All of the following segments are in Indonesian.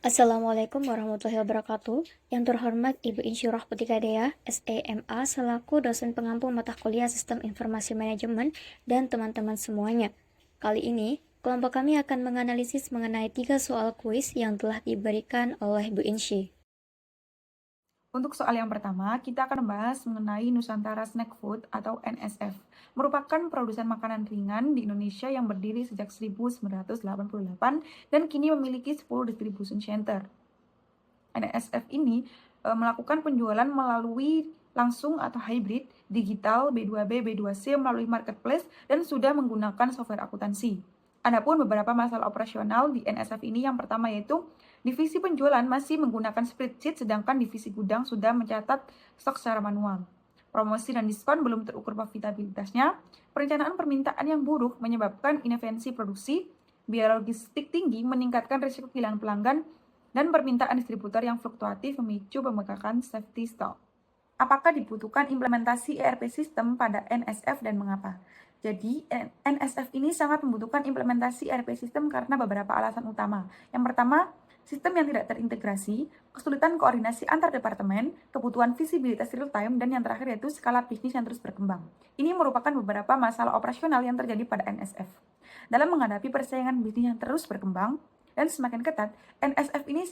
Assalamualaikum warahmatullahi wabarakatuh. Yang terhormat Ibu Insyurah Putika Dea, SEMA, selaku dosen pengampu mata kuliah Sistem Informasi Manajemen, dan teman-teman semuanya. Kali ini, kelompok kami akan menganalisis mengenai 3 soal kuis yang telah diberikan oleh Bu Insyi. Untuk soal yang pertama, kita akan membahas mengenai Nusantara Snack Food atau NSF, merupakan produsen makanan ringan di Indonesia yang berdiri sejak 1988 dan kini memiliki 10 distribution center. NSF ini melakukan penjualan melalui langsung atau hybrid, digital, B2B, B2C melalui marketplace dan sudah menggunakan software akuntansi. Adapun beberapa masalah operasional di NSF ini, yang pertama yaitu divisi penjualan masih menggunakan spreadsheet, sedangkan divisi gudang sudah mencatat stok secara manual. Promosi dan diskon belum terukur profitabilitasnya. Perencanaan permintaan yang buruk menyebabkan inefisiensi produksi. Biaya logistik tinggi meningkatkan risiko kehilangan pelanggan, dan permintaan distributor yang fluktuatif memicu pembengkakan safety stock. Apakah dibutuhkan implementasi ERP sistem pada NSF dan mengapa? Jadi, NSF ini sangat membutuhkan implementasi ERP sistem karena beberapa alasan utama. Yang pertama, sistem yang tidak terintegrasi, kesulitan koordinasi antar departemen, kebutuhan visibilitas real time, dan yang terakhir yaitu skala bisnis yang terus berkembang. Ini merupakan beberapa masalah operasional yang terjadi pada NSF. Dalam menghadapi persaingan bisnis yang terus berkembang dan semakin ketat, NSF ini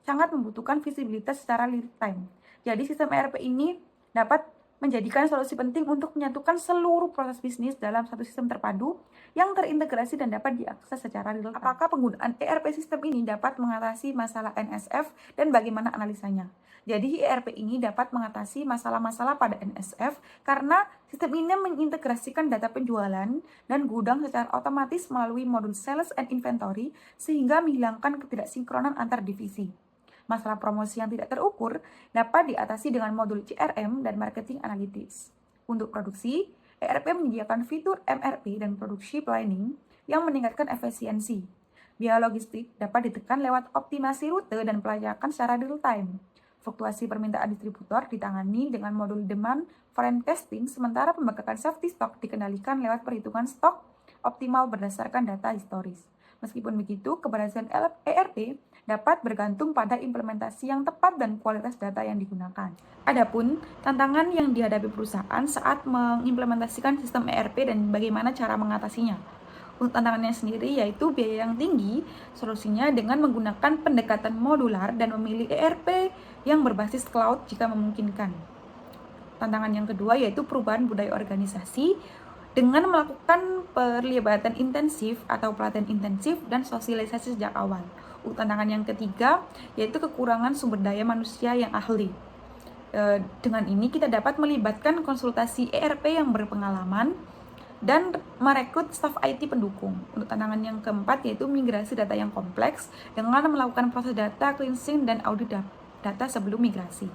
sangat membutuhkan visibilitas secara real time. Jadi, sistem ERP ini dapat menjadikan solusi penting untuk menyatukan seluruh proses bisnis dalam satu sistem terpadu yang terintegrasi dan dapat diakses secara real time. Apakah penggunaan ERP sistem ini dapat mengatasi masalah NSF dan bagaimana analisanya? Jadi, ERP ini dapat mengatasi masalah-masalah pada NSF karena sistem ini mengintegrasikan data penjualan dan gudang secara otomatis melalui modul sales and inventory sehingga menghilangkan ketidaksinkronan antar divisi. Masalah promosi yang tidak terukur dapat diatasi dengan modul CRM dan marketing analytics. Untuk produksi, ERP menyediakan fitur MRP dan produksi planning yang meningkatkan efisiensi. Biaya logistik dapat ditekan lewat optimasi rute dan pelacakan secara real time. Fluktuasi permintaan distributor ditangani dengan modul demand forecasting, sementara pembengkakan safety stock dikendalikan lewat perhitungan stok optimal berdasarkan data historis. Meskipun begitu, keberhasilan ERP dapat bergantung pada implementasi yang tepat dan kualitas data yang digunakan. Adapun tantangan yang dihadapi perusahaan saat mengimplementasikan sistem ERP dan bagaimana cara mengatasinya. Untuk tantangannya sendiri yaitu biaya yang tinggi, solusinya dengan menggunakan pendekatan modular dan memilih ERP yang berbasis cloud jika memungkinkan. Tantangan yang kedua yaitu perubahan budaya organisasi dengan melakukan perlibatan intensif atau pelatihan intensif dan sosialisasi sejak awal. Tantangan yang ketiga yaitu kekurangan sumber daya manusia yang ahli. Dengan ini kita dapat melibatkan konsultasi ERP yang berpengalaman dan merekrut staf IT pendukung. Untuk tantangan yang keempat yaitu migrasi data yang kompleks dengan melakukan proses data cleansing dan audit data sebelum migrasi.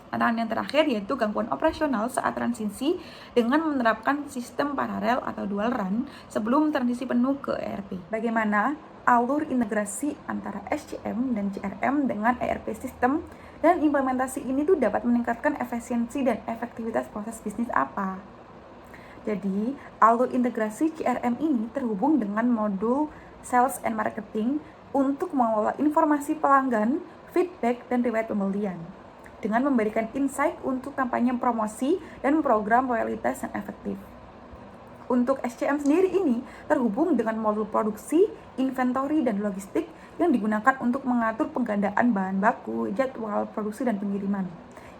Tantangan yang terakhir yaitu gangguan operasional saat transisi dengan menerapkan sistem paralel atau dual run sebelum transisi penuh ke ERP. Bagaimana alur integrasi antara SCM dan CRM dengan ERP sistem dan implementasi ini tuh dapat meningkatkan efisiensi dan efektivitas proses bisnis apa? Jadi, alur integrasi CRM ini terhubung dengan modul sales and marketing untuk mengelola informasi pelanggan, feedback, dan riwayat pembelian, dengan memberikan insight untuk kampanye promosi dan program loyalitas yang efektif. Untuk SCM sendiri ini terhubung dengan modul produksi, inventory, dan logistik yang digunakan untuk mengatur penggandaan bahan baku, jadwal produksi, dan pengiriman,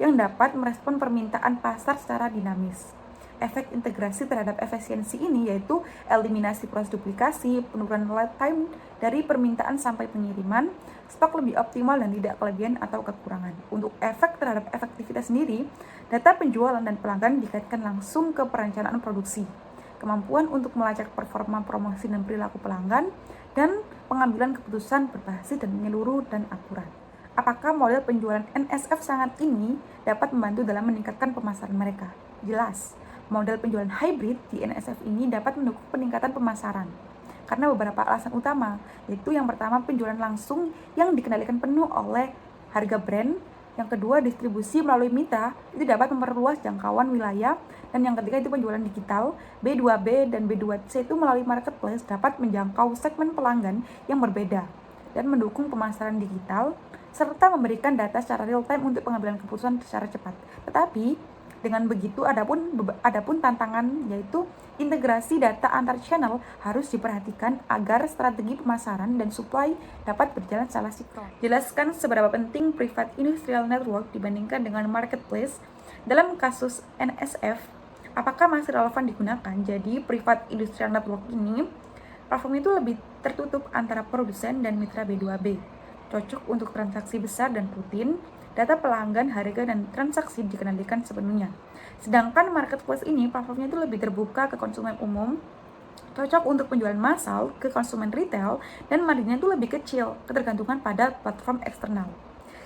yang dapat merespon permintaan pasar secara dinamis. Efek integrasi terhadap efisiensi ini yaitu eliminasi proses duplikasi, penurunan lead time dari permintaan sampai pengiriman, stok lebih optimal dan tidak kelebihan atau kekurangan. Untuk efek terhadap efektivitas sendiri, data penjualan dan pelanggan dikaitkan langsung ke perencanaan produksi, kemampuan untuk melacak performa promosi dan perilaku pelanggan, dan pengambilan keputusan berbasis dan menyeluruh dan akurat. Apakah model penjualan NSF sangat ini dapat membantu dalam meningkatkan pemasaran mereka? Jelas. Model penjualan hybrid di NSF ini dapat mendukung peningkatan pemasaran karena beberapa alasan utama, yaitu yang pertama penjualan langsung yang dikendalikan penuh oleh harga brand, yang kedua distribusi melalui mitra itu dapat memperluas jangkauan wilayah, dan yang ketiga itu penjualan digital, B2B dan B2C itu melalui marketplace dapat menjangkau segmen pelanggan yang berbeda dan mendukung pemasaran digital, serta memberikan data secara real-time untuk pengambilan keputusan secara cepat. Tetapi, dengan begitu, adapun tantangan yaitu integrasi data antar channel harus diperhatikan agar strategi pemasaran dan supply dapat berjalan secara sinkron. Jelaskan seberapa penting Private Industrial Network dibandingkan dengan marketplace dalam kasus NSF. Apakah masih relevan digunakan? Jadi, Private Industrial Network ini platform itu lebih tertutup antara produsen dan mitra B2B. Cocok untuk transaksi besar dan rutin. Data pelanggan, harga, dan transaksi dikendalikan sepenuhnya. Sedangkan marketplace ini platformnya itu lebih terbuka ke konsumen umum, cocok untuk penjualan massal ke konsumen retail, dan marginnya itu lebih kecil, ketergantungan pada platform eksternal.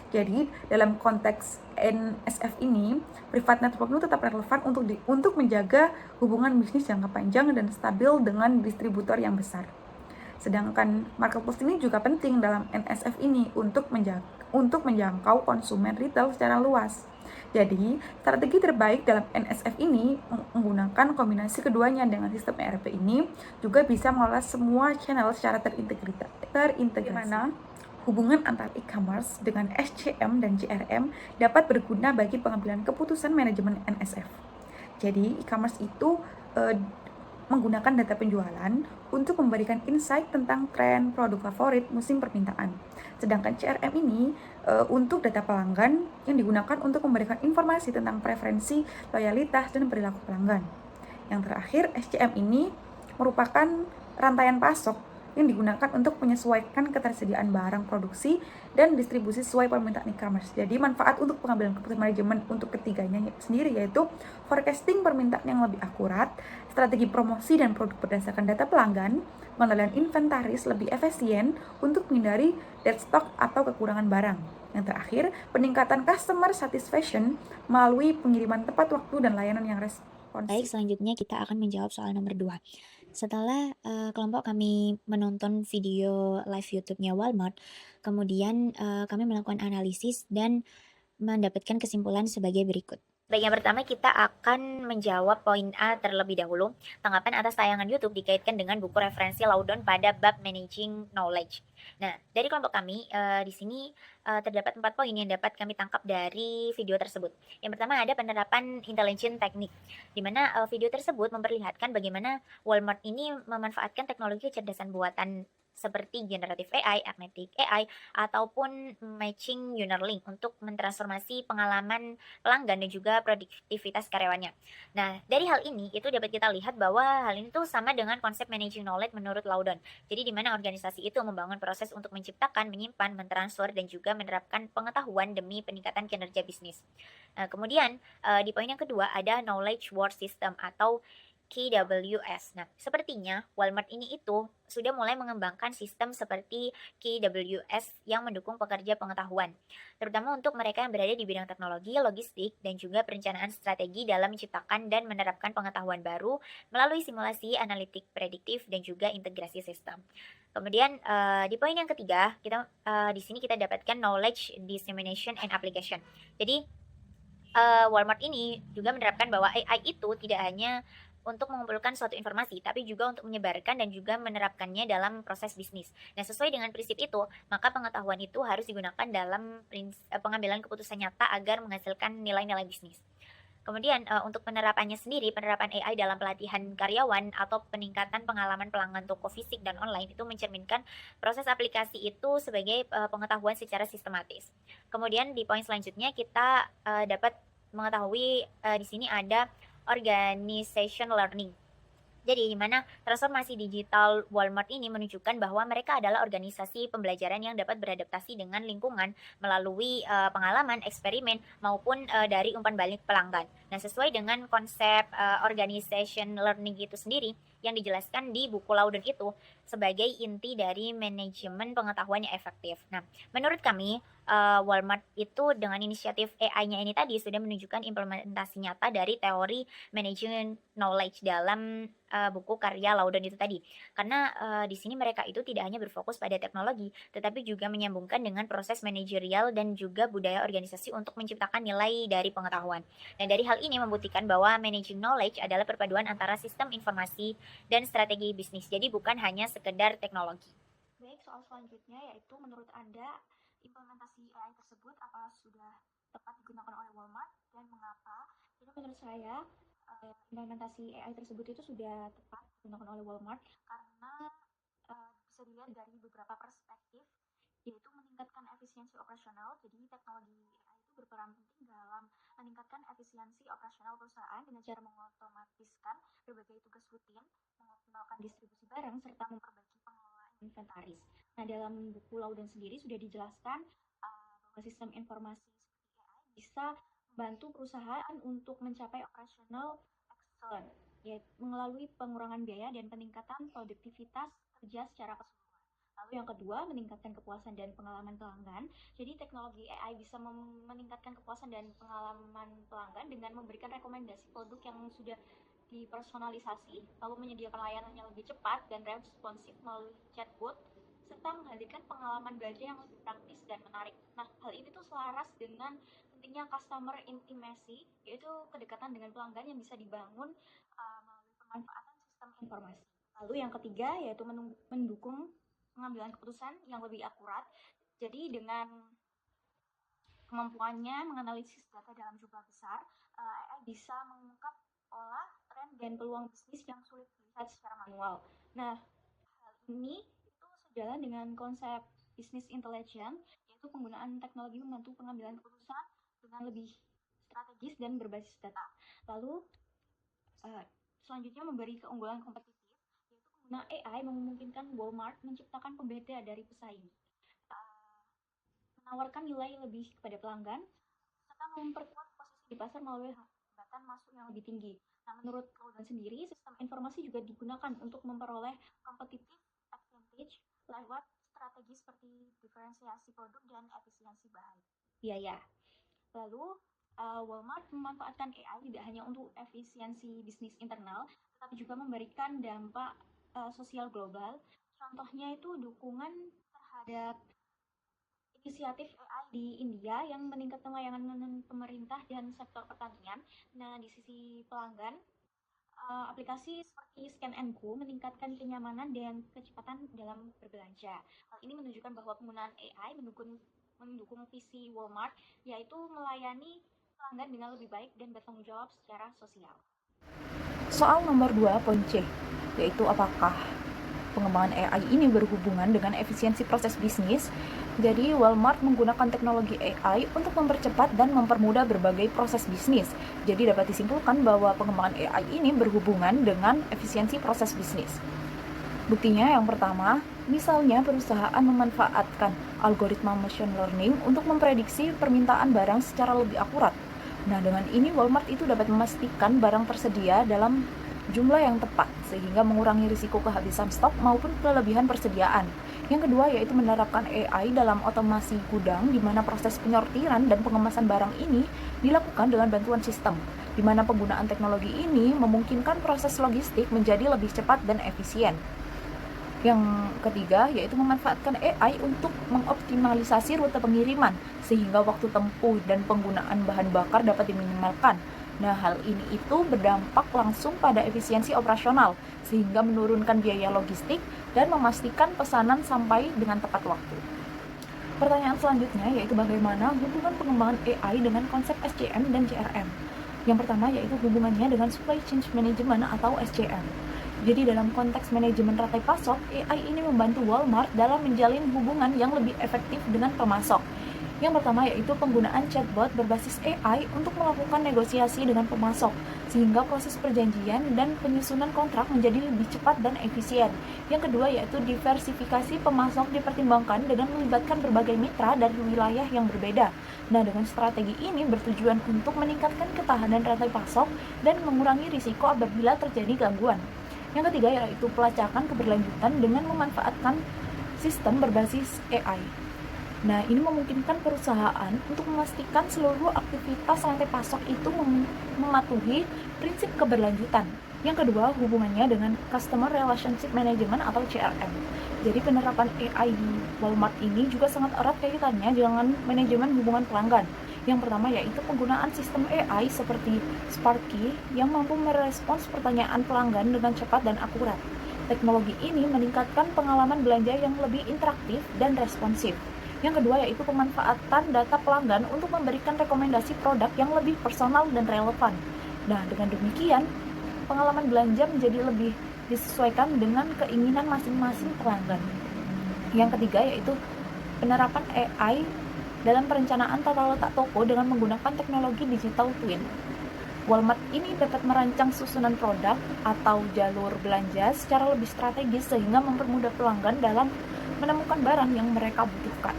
Jadi, dalam konteks NSF ini, private network itu tetap relevan untuk menjaga hubungan bisnis jangka panjang dan stabil dengan distributor yang besar. Sedangkan marketplace ini juga penting dalam NSF ini untuk menjangkau konsumen retail secara luas. Jadi, strategi terbaik dalam NSF ini menggunakan kombinasi keduanya. Dengan sistem ERP ini juga bisa mengelola semua channel secara terintegrasi. Bagaimana hubungan antara e-commerce dengan SCM dan CRM dapat berguna bagi pengambilan keputusan manajemen NSF. Jadi, e-commerce itu menggunakan data penjualan untuk memberikan insight tentang tren produk favorit musim permintaan. Sedangkan CRM ini untuk data pelanggan yang digunakan untuk memberikan informasi tentang preferensi, loyalitas, dan perilaku pelanggan. Yang terakhir, SCM ini merupakan rantaian pasok yang digunakan untuk menyesuaikan ketersediaan barang produksi dan distribusi sesuai permintaan e-commerce. Jadi manfaat untuk pengambilan keputusan manajemen untuk ketiganya sendiri yaitu forecasting permintaan yang lebih akurat, strategi promosi dan produk berdasarkan data pelanggan, pengendalian inventaris lebih efisien untuk menghindari dead stock atau kekurangan barang. Yang terakhir, peningkatan customer satisfaction melalui pengiriman tepat waktu dan layanan yang responsif. Baik, selanjutnya kita akan menjawab soal nomor 2. Setelah kelompok kami menonton video live YouTube-nya Walmart, kemudian kami melakukan analisis dan mendapatkan kesimpulan sebagai berikut. Baik, yang pertama kita akan menjawab poin A terlebih dahulu. Tanggapan atas tayangan YouTube dikaitkan dengan buku referensi Loudon pada bab Managing Knowledge. Nah, dari kelompok kami di sini terdapat 4 poin yang dapat kami tangkap dari video tersebut. Yang pertama ada penerapan intelligent teknik, di mana video tersebut memperlihatkan bagaimana Walmart ini memanfaatkan teknologi kecerdasan buatan seperti generative AI, agnetic AI, ataupun matching Neuralink untuk mentransformasi pengalaman pelanggan dan juga produktivitas karyawannya. Nah, dari hal ini itu dapat kita lihat bahwa hal ini tuh sama dengan konsep managing knowledge menurut Loudon. Jadi di mana organisasi itu membangun proses untuk menciptakan, menyimpan, mentransfer, dan juga menerapkan pengetahuan demi peningkatan kinerja bisnis. Nah, kemudian di poin yang kedua ada knowledge work system atau KWS. Nah, sepertinya Walmart ini itu sudah mulai mengembangkan sistem seperti KWS yang mendukung pekerja pengetahuan, terutama untuk mereka yang berada di bidang teknologi, logistik, dan juga perencanaan strategi dalam menciptakan dan menerapkan pengetahuan baru melalui simulasi, analitik prediktif, dan juga integrasi sistem. Kemudian di poin yang ketiga, di sini kita dapatkan knowledge dissemination and application. Jadi Walmart ini juga menerapkan bahwa AI itu tidak hanya untuk mengumpulkan suatu informasi, tapi juga untuk menyebarkan dan juga menerapkannya dalam proses bisnis. Nah, sesuai dengan prinsip itu, maka pengetahuan itu harus digunakan dalam pengambilan keputusan nyata agar menghasilkan nilai-nilai bisnis. Kemudian untuk penerapannya sendiri, penerapan AI dalam pelatihan karyawan atau peningkatan pengalaman pelanggan toko fisik dan online itu mencerminkan proses aplikasi itu sebagai pengetahuan secara sistematis. Kemudian di poin selanjutnya kita dapat mengetahui di sini ada organization learning. Jadi di mana transformasi digital Walmart ini menunjukkan bahwa mereka adalah organisasi pembelajaran yang dapat beradaptasi dengan lingkungan melalui pengalaman, eksperimen, maupun dari umpan balik pelanggan. Nah, sesuai dengan konsep organization learning itu sendiri yang dijelaskan di buku Loudon itu sebagai inti dari manajemen pengetahuan yang efektif. Nah, menurut kami Walmart itu dengan inisiatif AI-nya ini tadi sudah menunjukkan implementasi nyata dari teori management knowledge dalam buku karya Loudon itu tadi. Karena di sini mereka itu tidak hanya berfokus pada teknologi, tetapi juga menyambungkan dengan proses manajerial dan juga budaya organisasi untuk menciptakan nilai dari pengetahuan. Dan dari hal ini membuktikan bahwa managing knowledge adalah perpaduan antara sistem informasi dan strategi bisnis. Jadi bukan hanya sekedar teknologi. Baik, soal selanjutnya yaitu menurut Anda implementasi AI tersebut apa sudah tepat digunakan oleh Walmart dan mengapa? Jadi menurut saya implementasi AI tersebut itu sudah tepat digunakan oleh Walmart karena bisa dilihat dari beberapa perspektif, yaitu meningkatkan efisiensi operasional. Jadi teknologi AI itu berperan penting dalam meningkatkan efisiensi operasional perusahaan dengan cara mengotomatiskan berbagai tugas rutin, mengoptimalkan distribusi barang, serta memperbaiki pengelolaan inventaris. Nah, dalam buku Laudan sendiri sudah dijelaskan bahwa sistem informasi seperti AI bisa membantu perusahaan untuk mencapai operational excellence, yaitu melalui pengurangan biaya dan peningkatan produktivitas kerja secara keseluruhan. Lalu yang kedua, meningkatkan kepuasan dan pengalaman pelanggan. Jadi teknologi AI bisa meningkatkan kepuasan dan pengalaman pelanggan dengan memberikan rekomendasi produk yang sudah dipersonalisasi, lalu menyediakan layanan yang lebih cepat dan responsif melalui chatbot, serta menghadirkan pengalaman belanja yang lebih praktis dan menarik. Nah, hal ini tuh selaras dengan pentingnya customer intimacy, yaitu kedekatan dengan pelanggan yang bisa dibangun melalui pemanfaatan sistem informasi. Lalu yang ketiga yaitu mendukung pengambilan keputusan yang lebih akurat. Jadi dengan kemampuannya menganalisis data dalam jumlah besar, AI bisa mengungkap pola, tren, dan peluang bisnis yang sulit dilihat secara manual. Nah, hal ini itu sejalan dengan konsep business intelligence, yaitu penggunaan teknologi membantu pengambilan keputusan dengan lebih strategis dan berbasis data. Lalu, selanjutnya memberi keunggulan kompetitif, yaitu pengguna AI memungkinkan Walmart menciptakan pembeda dari pesaing, menawarkan nilai lebih kepada pelanggan, serta memperkuat posisi di pasar melalui hambatan masuk yang lebih tinggi. Nah, menurut Laudan sendiri, sistem informasi juga digunakan untuk memperoleh competitive advantage lewat strategi seperti diferensiasi produk dan efisiensi bahan biaya. Lalu, Walmart memanfaatkan AI tidak hanya untuk efisiensi bisnis internal, tetapi juga memberikan dampak sosial global. Contohnya itu dukungan terhadap inisiatif AI di India yang meningkatkan layanan pemerintah dan sektor pertanian. Nah, di sisi pelanggan, aplikasi seperti Scan and Go meningkatkan kenyamanan dan kecepatan dalam berbelanja. Hal ini menunjukkan bahwa penggunaan AI mendukung visi Walmart, yaitu melayani pelanggan dengan lebih baik dan bertanggung jawab secara sosial. Soal nomor 2, poin C, yaitu apakah pengembangan AI ini berhubungan dengan efisiensi proses bisnis. Jadi Walmart menggunakan teknologi AI untuk mempercepat dan mempermudah berbagai proses bisnis. Jadi dapat disimpulkan bahwa pengembangan AI ini berhubungan dengan efisiensi proses bisnis. Buktinya yang pertama, misalnya perusahaan memanfaatkan algoritma machine learning untuk memprediksi permintaan barang secara lebih akurat. Nah, dengan ini Walmart itu dapat memastikan barang tersedia dalam jumlah yang tepat, sehingga mengurangi risiko kehabisan stok maupun kelebihan persediaan. Yang kedua yaitu menerapkan AI dalam otomasi gudang, di mana proses penyortiran dan pengemasan barang ini dilakukan dengan bantuan sistem, di mana penggunaan teknologi ini memungkinkan proses logistik menjadi lebih cepat dan efisien. Yang ketiga yaitu memanfaatkan AI untuk mengoptimalisasi rute pengiriman, sehingga waktu tempuh dan penggunaan bahan bakar dapat diminimalkan. Nah, hal ini itu berdampak langsung pada efisiensi operasional, sehingga menurunkan biaya logistik dan memastikan pesanan sampai dengan tepat waktu. Pertanyaan selanjutnya yaitu bagaimana hubungan pengembangan AI dengan konsep SCM dan CRM. Yang pertama yaitu hubungannya dengan Supply Chain Management atau SCM. Jadi dalam konteks manajemen rantai pasok, AI ini membantu Walmart dalam menjalin hubungan yang lebih efektif dengan pemasok. Yang pertama yaitu penggunaan chatbot berbasis AI untuk melakukan negosiasi dengan pemasok, sehingga proses perjanjian dan penyusunan kontrak menjadi lebih cepat dan efisien. Yang kedua yaitu diversifikasi pemasok dipertimbangkan dengan melibatkan berbagai mitra dari wilayah yang berbeda. Nah, dengan strategi ini bertujuan untuk meningkatkan ketahanan rantai pasok dan mengurangi risiko apabila terjadi gangguan. Yang ketiga yaitu pelacakan keberlanjutan dengan memanfaatkan sistem berbasis AI. Nah, ini memungkinkan perusahaan untuk memastikan seluruh aktivitas rantai pasok itu mematuhi prinsip keberlanjutan. Yang kedua, hubungannya dengan Customer Relationship Management atau CRM. Jadi penerapan AI di Walmart ini juga sangat erat kaitannya dengan manajemen hubungan pelanggan. Yang pertama yaitu penggunaan sistem AI seperti Sparky yang mampu merespons pertanyaan pelanggan dengan cepat dan akurat. Teknologi ini meningkatkan pengalaman belanja yang lebih interaktif dan responsif. Yang kedua yaitu pemanfaatan data pelanggan untuk memberikan rekomendasi produk yang lebih personal dan relevan. Nah, dengan demikian, pengalaman belanja menjadi lebih disesuaikan dengan keinginan masing-masing pelanggan. Yang ketiga yaitu penerapan AI dalam perencanaan tata letak toko dengan menggunakan teknologi digital twin. Walmart ini dapat merancang susunan produk atau jalur belanja secara lebih strategis sehingga mempermudah pelanggan dalam menemukan barang yang mereka butuhkan.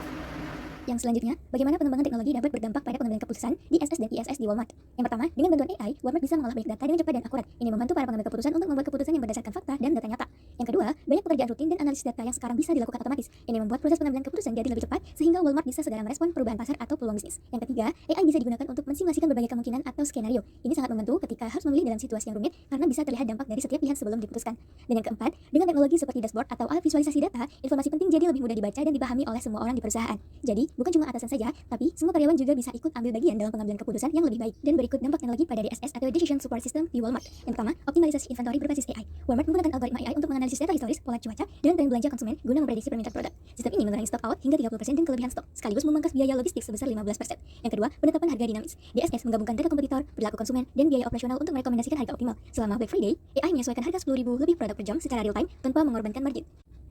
Yang selanjutnya, bagaimana pengembangan teknologi dapat berdampak pada pengambilan keputusan di SS dan ISS di Walmart. Yang pertama, dengan bantuan AI, Walmart bisa mengolah banyak data dengan cepat dan akurat. Ini membantu para pengambil keputusan untuk membuat keputusan yang berdasarkan fakta dan data nyata. Yang kedua, banyak pekerjaan rutin dan analisis data yang sekarang bisa dilakukan otomatis. Ini membuat proses pengambilan keputusan jadi lebih cepat sehingga Walmart bisa segera merespon perubahan pasar atau peluang bisnis. Yang ketiga, AI bisa digunakan untuk mensimulasikan berbagai kemungkinan atau skenario. Ini sangat membantu ketika harus memilih dalam situasi yang rumit karena bisa terlihat dampak dari setiap pilihan sebelum diputuskan. Dan yang keempat, dengan teknologi seperti dashboard atau alat visualisasi data, informasi penting jadi lebih mudah dibaca dan dipahami oleh semua orang di perusahaan. Jadi, bukan cuma atasan saja, tapi semua karyawan juga bisa ikut ambil bagian dalam pengambilan keputusan yang lebih baik. Dan berikut dampak teknologi pada DSS atau Decision Support System di Walmart. Yang pertama, optimalisasi inventory berbasis AI. Walmart menggunakan algoritma AI untuk menganalisis data historis, pola cuaca, dan tren belanja konsumen guna memprediksi permintaan produk. Sistem ini mengurangi stock out hingga 30% dan kelebihan stok, sekaligus memangkas biaya logistik sebesar 15%. Yang kedua, penetapan harga dinamis. DSS menggabungkan data kompetitor, perilaku konsumen, dan biaya operasional untuk merekomendasikan harga optimal. Selama Black Friday, AI menyesuaikan harga 10.000 lebih produk per jam secara real time tanpa mengorbankan margin.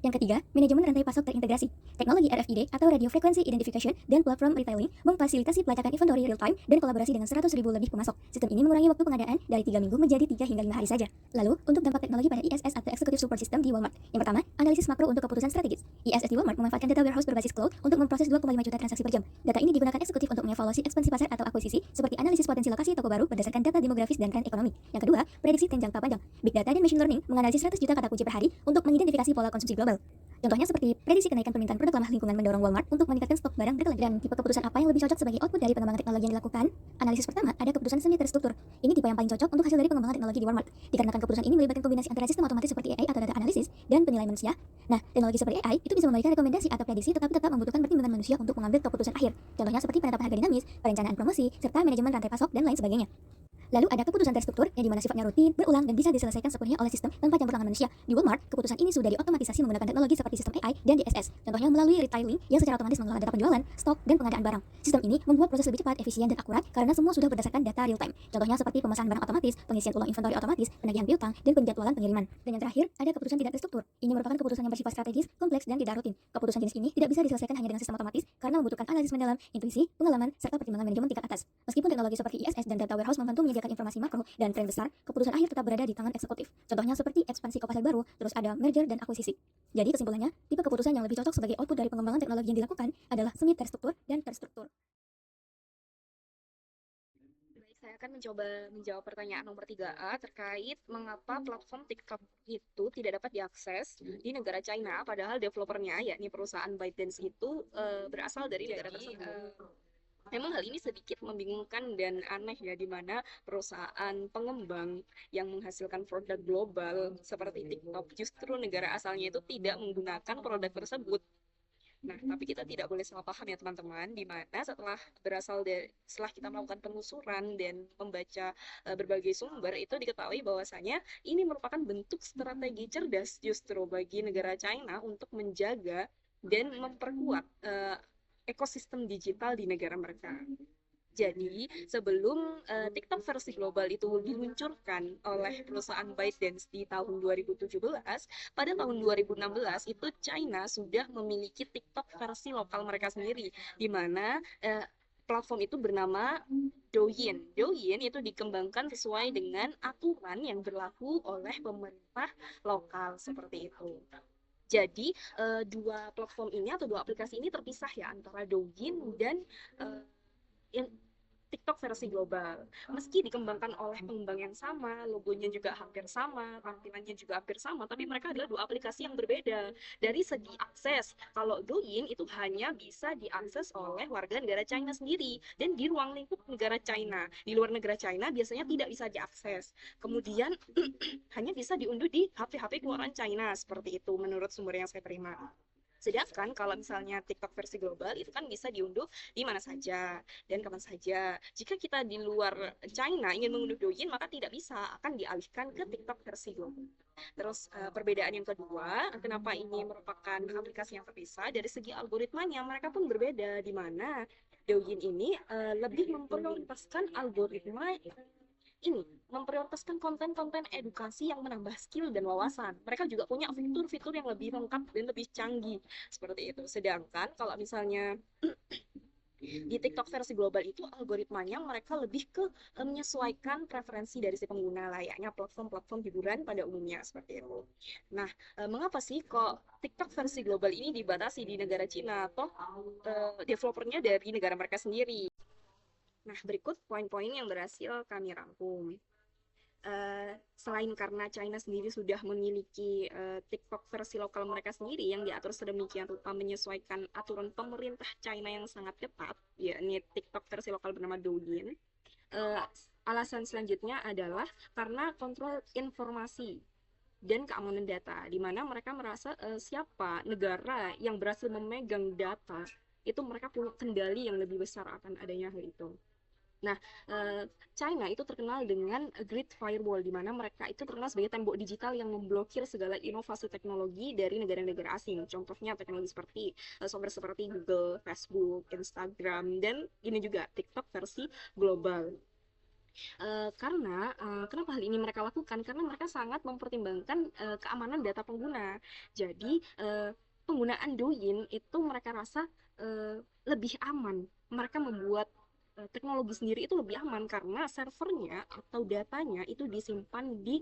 Yang ketiga, manajemen rantai pasok terintegrasi. Teknologi RFID atau Radio Frequency Identification dan platform retailing memfasilitasi pelacakan inventory real time dan kolaborasi dengan 100.000 lebih pemasok. Sistem ini mengurangi waktu pengadaan dari 3 minggu menjadi 3 hingga 5 hari saja. Lalu, untuk dampak teknologi pada ISS atau Executive Support System di Walmart. Yang pertama, analisis makro untuk keputusan strategis. ISS di Walmart memanfaatkan data warehouse berbasis cloud untuk memproses 2,5 juta transaksi per jam. Data ini digunakan eksekutif untuk mengevaluasi ekspansi pasar atau akuisisi, seperti analisis potensi lokasi toko baru berdasarkan data demografis dan tren ekonomi. Yang kedua, prediksi tren jangka panjang. Big data dan machine learning menganalisis 100 juta kata kunci per hari untuk mengidentifikasi pola konsumsi global. Contohnya seperti prediksi kenaikan permintaan produk ramah lingkungan mendorong Walmart untuk meningkatkan stok barang berkelanjutan. Dan tipe keputusan apa yang lebih cocok sebagai output dari pengembangan teknologi yang dilakukan? Analisis pertama, ada keputusan semi terstruktur. Ini tipe yang paling cocok untuk hasil dari pengembangan teknologi di Walmart. Dikarenakan keputusan ini melibatkan kombinasi antara sistem otomatis seperti AI atau data analisis dan penilaian manusia. Nah, teknologi seperti AI itu bisa memberikan rekomendasi atau prediksi tetapi tetap membutuhkan pertimbangan manusia untuk mengambil keputusan akhir. Contohnya seperti penetapan harga dinamis, perencanaan promosi, serta manajemen rantai pasok dan lain sebagainya. Lalu ada keputusan terstruktur yang dimana sifatnya rutin, berulang, dan bisa diselesaikan sepenuhnya oleh sistem tanpa campur tangan manusia. Di Walmart, keputusan ini sudah diotomatisasi menggunakan teknologi seperti sistem AI dan DSS. Contohnya melalui retailing yang secara otomatis mengelola data penjualan, stok, dan pengadaan barang. Sistem ini membuat proses lebih cepat, efisien, dan akurat karena semua sudah berdasarkan data real time. Contohnya seperti pemesanan barang otomatis, pengisian ulang inventory otomatis, penagihan piutang, dan penjadwalan pengiriman. Dan yang terakhir, ada keputusan tidak terstruktur. Ini merupakan keputusan yang bersifat strategis, kompleks, dan tidak rutin. Keputusan jenis ini tidak bisa diselesaikan hanya dengan sistem otomatis karena membutuhkan analisis mendalam, intuisi, pengalaman, serta pertimbangan manajemen tingkat atas. Meskipun teknologi seperti ISS dan data warehouse membantu menyediakan informasi makro dan tren besar, keputusan akhir tetap berada di tangan eksekutif. Contohnya seperti ekspansi ke pasar baru, terus ada merger dan akuisisi. Jadi kesimpulannya, tipe keputusan yang lebih cocok sebagai output dari pengembangan teknologi yang dilakukan adalah semi terstruktur dan terstruktur. Baik, saya akan mencoba menjawab pertanyaan nomor 3A terkait mengapa platform TikTok itu tidak dapat diakses di negara China, padahal developernya, yakni perusahaan ByteDance itu berasal dari negara tersebut. Memang hal ini sedikit membingungkan dan aneh ya, di mana perusahaan pengembang yang menghasilkan produk global seperti TikTok justru negara asalnya itu tidak menggunakan produk tersebut. Nah, tapi kita tidak boleh salah paham ya teman-teman, di mana setelah kita melakukan penelusuran dan membaca berbagai sumber, itu diketahui bahwasanya ini merupakan bentuk strategi cerdas justru bagi negara China untuk menjaga dan memperkuat ekosistem digital di negara mereka. Jadi, sebelum TikTok versi global itu diluncurkan oleh perusahaan ByteDance di tahun 2017, pada tahun 2016 itu China sudah memiliki TikTok versi lokal mereka sendiri, di mana platform itu bernama Douyin. Douyin itu dikembangkan sesuai dengan aturan yang berlaku oleh pemerintah lokal seperti itu. Jadi dua platform ini atau dua aplikasi ini terpisah ya, antara Douyin dan uh, TikTok versi global. Meski dikembangkan oleh pengembang yang sama, logonya juga hampir sama, tampilannya juga hampir sama, tapi mereka adalah dua aplikasi yang berbeda. Dari segi akses, kalau Douyin itu hanya bisa diakses oleh warga negara China sendiri dan di ruang lingkup negara China. Di luar negara China biasanya tidak bisa diakses. Kemudian hanya bisa diunduh di HP-HP keluaran China, seperti itu menurut sumber yang saya terima. Sedangkan kalau misalnya TikTok versi global itu kan bisa diunduh di mana saja dan kapan saja. Jika kita di luar China ingin mengunduh Douyin maka tidak bisa, akan dialihkan ke TikTok versi global. Terus perbedaan yang kedua, kenapa ini merupakan aplikasi yang terpisah dari segi algoritmanya, mereka pun berbeda di mana Douyin ini lebih memprioritaskan algoritma ini memprioritaskan konten-konten edukasi yang menambah skill dan wawasan. Mereka juga punya fitur-fitur yang lebih lengkap dan lebih canggih seperti itu. Sedangkan kalau misalnya di TikTok versi global itu algoritmanya mereka lebih ke menyesuaikan preferensi dari si pengguna layaknya platform-platform hiburan pada umumnya seperti itu. Nah, mengapa sih kok TikTok versi global ini dibatasi di negara Cina atau developernya dari negara mereka sendiri? Nah, berikut poin-poin yang berhasil kami rangkum. Selain karena China sendiri sudah memiliki TikTok versi lokal mereka sendiri yang diatur sedemikian rupa menyesuaikan aturan pemerintah China yang sangat ketat, yakni TikTok versi lokal bernama Douyin. Uh, Alasan selanjutnya adalah karena kontrol informasi dan keamanan data, di mana mereka merasa siapa negara yang berhasil memegang data itu mereka punya kendali yang lebih besar akan adanya hal itu. Nah, China itu terkenal dengan Great Firewall, di mana mereka itu terkenal sebagai tembok digital yang memblokir segala inovasi teknologi dari negara-negara asing. Contohnya teknologi seperti software seperti Google, Facebook, Instagram, dan ini juga TikTok versi global. Karena kenapa hal ini mereka lakukan? Karena mereka sangat mempertimbangkan keamanan data pengguna. Jadi, penggunaan Douyin itu mereka rasa lebih aman. Mereka membuat teknologi sendiri itu lebih aman karena servernya atau datanya itu disimpan di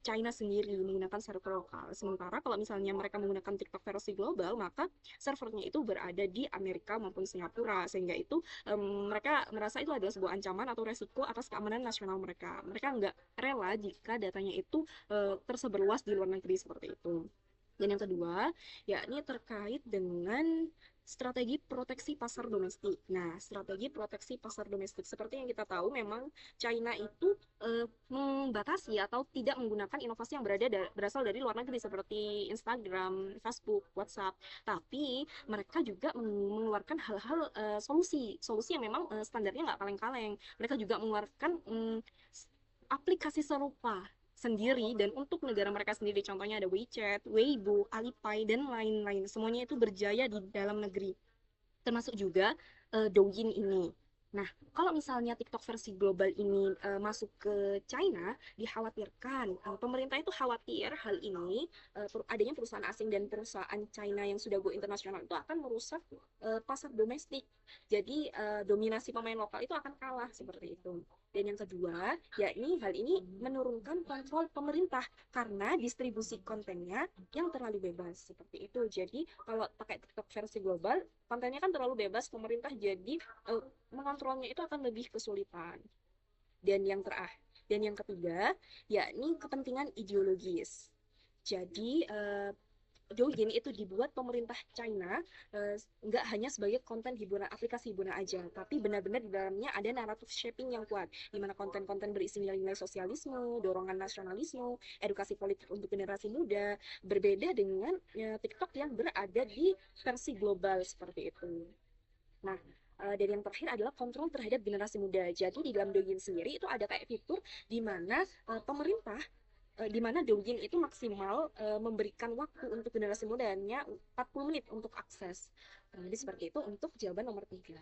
China sendiri menggunakan server lokal. Sementara kalau misalnya mereka menggunakan TikTok versi global, maka servernya itu berada di Amerika maupun Singapura, sehingga itu mereka merasa itu adalah sebuah ancaman atau resiko atas keamanan nasional mereka. Mereka nggak rela jika datanya itu tersebar luas di luar negeri seperti itu. Dan yang kedua, yakni terkait dengan strategi proteksi pasar domestik. Nah, strategi proteksi pasar domestik seperti yang kita tahu memang China itu membatasi atau tidak menggunakan inovasi yang berasal dari luar negeri seperti Instagram, Facebook, WhatsApp. Tapi mereka juga mengeluarkan hal-hal solusi yang memang standarnya nggak kaleng-kaleng. Mereka juga mengeluarkan aplikasi serupa sendiri dan untuk negara mereka sendiri, contohnya ada WeChat, Weibo, Alipay, dan lain-lain. Semuanya itu berjaya di dalam negeri, termasuk juga Douyin ini. Nah, kalau misalnya TikTok versi global ini masuk ke China, dikhawatirkan pemerintah itu khawatir hal ini adanya perusahaan asing dan perusahaan China yang sudah go internasional itu akan merusak pasar domestik. Jadi dominasi pemain lokal itu akan kalah seperti itu. Dan yang kedua, yakni hal ini menurunkan kontrol pemerintah karena distribusi kontennya yang terlalu bebas seperti itu. Jadi kalau pakai TikTok versi global, kontennya kan terlalu bebas, pemerintah jadi mengontrolnya itu akan lebih kesulitan. Dan yang dan yang ketiga, yakni kepentingan ideologis. Jadi Douyin itu dibuat pemerintah China nggak hanya sebagai konten hiburan, aplikasi hiburan aja, tapi benar-benar di dalamnya ada naratif shaping yang kuat, di mana konten-konten berisi nilai-nilai sosialisme, dorongan nasionalisme, edukasi politik untuk generasi muda, berbeda dengan TikTok yang berada di versi global seperti itu. Nah, dan yang terakhir adalah kontrol terhadap generasi muda. Jadi di dalam Douyin sendiri itu ada kayak fitur di mana pemerintah di mana Douyin itu maksimal memberikan waktu untuk generasi mudanya 40 menit untuk akses. Jadi seperti itu untuk jawaban nomor 3.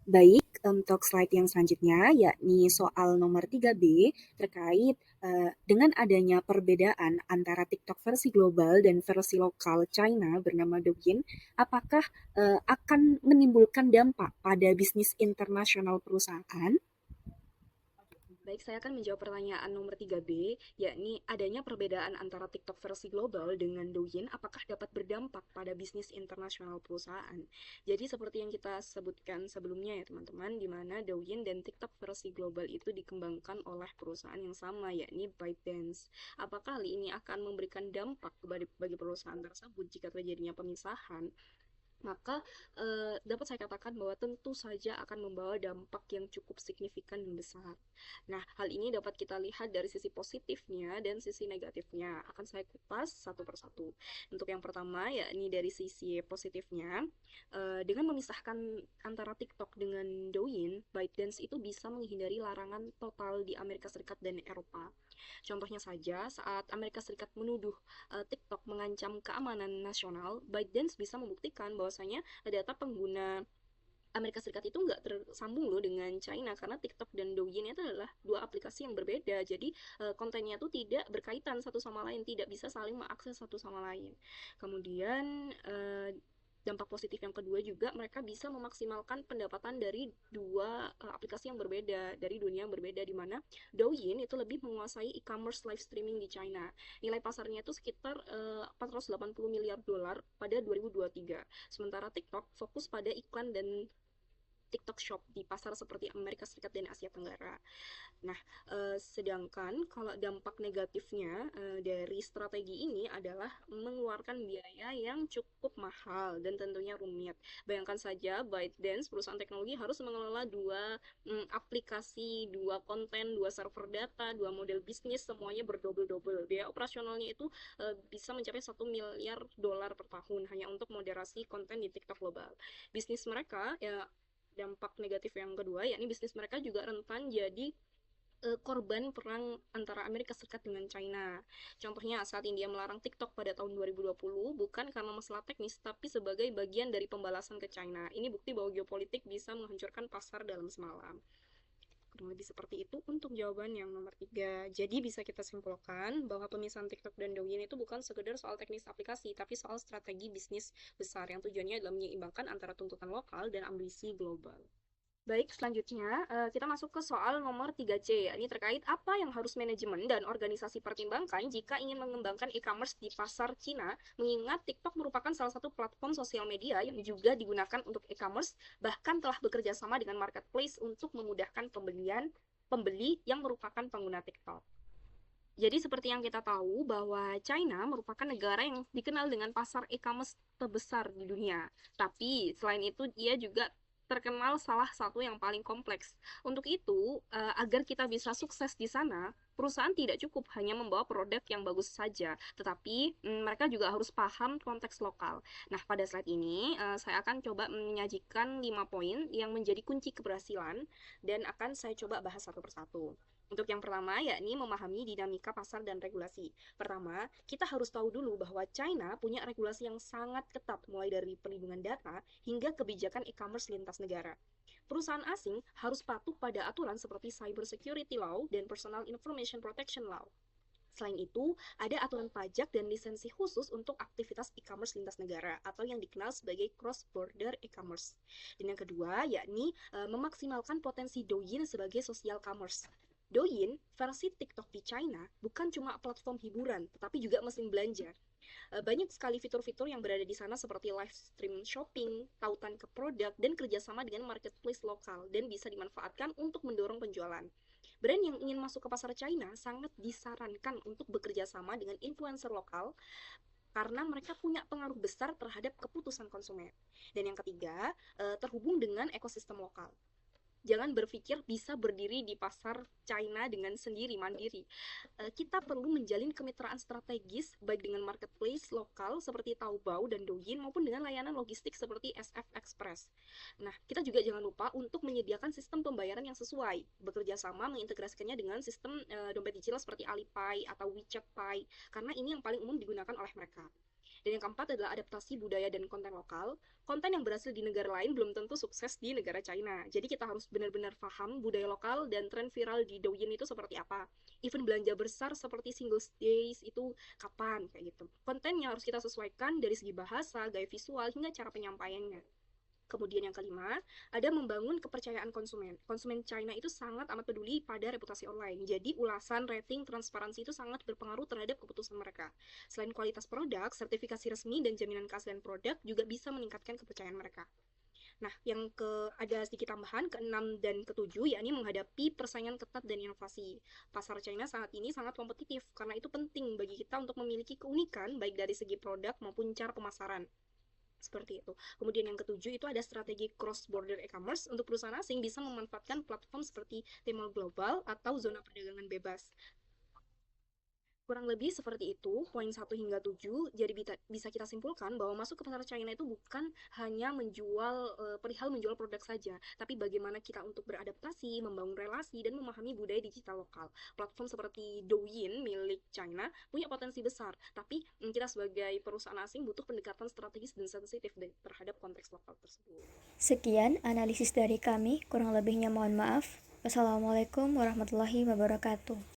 Baik, untuk slide yang selanjutnya yakni soal nomor 3B terkait dengan adanya perbedaan antara TikTok versi global dan versi lokal China bernama Douyin, apakah akan menimbulkan dampak pada bisnis internasional perusahaan? Baik, saya akan menjawab pertanyaan nomor 3B, yakni adanya perbedaan antara TikTok versi global dengan Douyin, apakah dapat berdampak pada bisnis internasional perusahaan? Jadi seperti yang kita sebutkan sebelumnya ya teman-teman, di mana Douyin dan TikTok versi global itu dikembangkan oleh perusahaan yang sama, yakni ByteDance. Apakah hal ini akan memberikan dampak bagi perusahaan tersebut jika terjadinya pemisahan? maka dapat saya katakan bahwa tentu saja akan membawa dampak yang cukup signifikan dan besar. Nah, hal ini dapat kita lihat dari sisi positifnya dan sisi negatifnya. Akan saya kupas satu persatu. Untuk yang pertama, yakni dari sisi positifnya, dengan memisahkan antara TikTok dengan Douyin, ByteDance itu bisa menghindari larangan total di Amerika Serikat dan Eropa. Contohnya saja, saat Amerika Serikat menuduh TikTok mengancam keamanan nasional, ByteDance bisa membuktikan bahwasanya data pengguna Amerika Serikat itu nggak tersambung loh dengan China karena TikTok dan Douyin itu adalah dua aplikasi yang berbeda. Jadi kontennya itu tidak berkaitan satu sama lain, tidak bisa saling mengakses satu sama lain. Kemudian dampak positif yang kedua juga mereka bisa memaksimalkan pendapatan dari dua aplikasi yang berbeda, dari dunia yang berbeda, di mana Douyin itu lebih menguasai e-commerce live streaming di China. Nilai pasarnya itu sekitar 480 miliar dolar pada 2023. Sementara TikTok fokus pada iklan dan TikTok Shop di pasar seperti Amerika Serikat dan Asia Tenggara. Nah, sedangkan kalau dampak negatifnya dari strategi ini adalah mengeluarkan biaya yang cukup mahal dan tentunya rumit. Bayangkan saja ByteDance, perusahaan teknologi, harus mengelola dua aplikasi, dua konten, dua server data, dua model bisnis, semuanya berdobel-dobel. Biaya operasionalnya itu bisa mencapai 1 miliar dolar per tahun hanya untuk moderasi konten di TikTok global. Bisnis mereka, ya, dampak negatif yang kedua, yakni bisnis mereka juga rentan jadi korban perang antara Amerika Serikat dengan China. Contohnya saat India melarang TikTok pada tahun 2020 bukan karena masalah teknis tapi sebagai bagian dari pembalasan ke China. Ini bukti bahwa geopolitik bisa menghancurkan pasar dalam semalam. Kurang lebih seperti itu untuk jawaban yang nomor 3. Jadi bisa kita simpulkan bahwa pemisahan TikTok dan Douyin itu bukan sekedar soal teknis aplikasi, tapi soal strategi bisnis besar yang tujuannya adalah menyeimbangkan antara tuntutan lokal dan ambisi global. Baik, selanjutnya kita masuk ke soal nomor 3C. Ini terkait apa yang harus manajemen dan organisasi pertimbangkan jika ingin mengembangkan e-commerce di pasar Cina, mengingat TikTok merupakan salah satu platform sosial media yang juga digunakan untuk e-commerce, bahkan telah bekerja sama dengan marketplace untuk memudahkan pembeli yang merupakan pengguna TikTok. Jadi seperti yang kita tahu bahwa China merupakan negara yang dikenal dengan pasar e-commerce terbesar di dunia. Tapi selain itu dia juga terkenal salah satu yang paling kompleks. Untuk itu, agar kita bisa sukses di sana, perusahaan tidak cukup hanya membawa produk yang bagus saja, tetapi mereka juga harus paham konteks lokal. Nah, pada slide ini saya akan coba menyajikan 5 poin yang menjadi kunci keberhasilan dan akan saya coba bahas satu persatu. Untuk yang pertama, yakni memahami dinamika pasar dan regulasi. Pertama, kita harus tahu dulu bahwa China punya regulasi yang sangat ketat, mulai dari perlindungan data hingga kebijakan e-commerce lintas negara. Perusahaan asing harus patuh pada aturan seperti Cyber Security Law dan Personal Information Protection Law. Selain itu, ada aturan pajak dan lisensi khusus untuk aktivitas e-commerce lintas negara atau yang dikenal sebagai cross-border e-commerce. Dan yang kedua, yakni memaksimalkan potensi Douyin sebagai social commerce. Douyin, versi TikTok di China, bukan cuma platform hiburan, tetapi juga mesin belanja. Banyak sekali fitur-fitur yang berada di sana seperti live stream shopping, tautan ke produk, dan kerjasama dengan marketplace lokal, dan bisa dimanfaatkan untuk mendorong penjualan. Brand yang ingin masuk ke pasar China sangat disarankan untuk bekerja sama dengan influencer lokal, karena mereka punya pengaruh besar terhadap keputusan konsumen. Dan yang ketiga, terhubung dengan ekosistem lokal. Jangan berpikir bisa berdiri di pasar China dengan sendiri, mandiri. Kita perlu menjalin kemitraan strategis baik dengan marketplace lokal seperti Taobao dan Douyin maupun dengan layanan logistik seperti SF Express. Nah, kita juga jangan lupa untuk menyediakan sistem pembayaran yang sesuai, bekerja sama mengintegrasikannya dengan sistem dompet digital seperti Alipay atau WeChat Pay, karena ini yang paling umum digunakan oleh mereka. Dan yang keempat adalah adaptasi budaya dan konten lokal. Konten yang berhasil di negara lain belum tentu sukses di negara China. Jadi kita harus benar-benar paham budaya lokal dan tren viral di Douyin itu seperti apa. Event belanja besar seperti Singles Days itu kapan, kayak gitu. Kontennya harus kita sesuaikan dari segi bahasa, gaya visual, hingga cara penyampaiannya. Kemudian yang kelima, ada membangun kepercayaan konsumen. Konsumen China itu sangat amat peduli pada reputasi online. Jadi ulasan, rating, transparansi itu sangat berpengaruh terhadap keputusan mereka. Selain kualitas produk, sertifikasi resmi dan jaminan keaslian produk juga bisa meningkatkan kepercayaan mereka. Nah, ada sedikit tambahan, ke-6 dan ke-7, yakni menghadapi persaingan ketat dan inovasi. Pasar China saat ini sangat kompetitif, karena itu penting bagi kita untuk memiliki keunikan baik dari segi produk maupun cara pemasaran. Seperti itu. Kemudian yang ketujuh itu ada strategi cross-border e-commerce. Untuk perusahaan asing bisa memanfaatkan platform seperti Tmall Global atau zona perdagangan bebas. Kurang lebih seperti itu, poin 1 hingga 7. Jadi bisa kita simpulkan bahwa masuk ke pasar China itu bukan hanya perihal menjual produk saja, tapi bagaimana kita untuk beradaptasi, membangun relasi, dan memahami budaya digital lokal. Platform seperti Douyin milik China punya potensi besar, tapi kita sebagai perusahaan asing butuh pendekatan strategis dan sensitif terhadap konteks lokal tersebut. Sekian analisis dari kami, kurang lebihnya mohon maaf. Wassalamualaikum warahmatullahi wabarakatuh.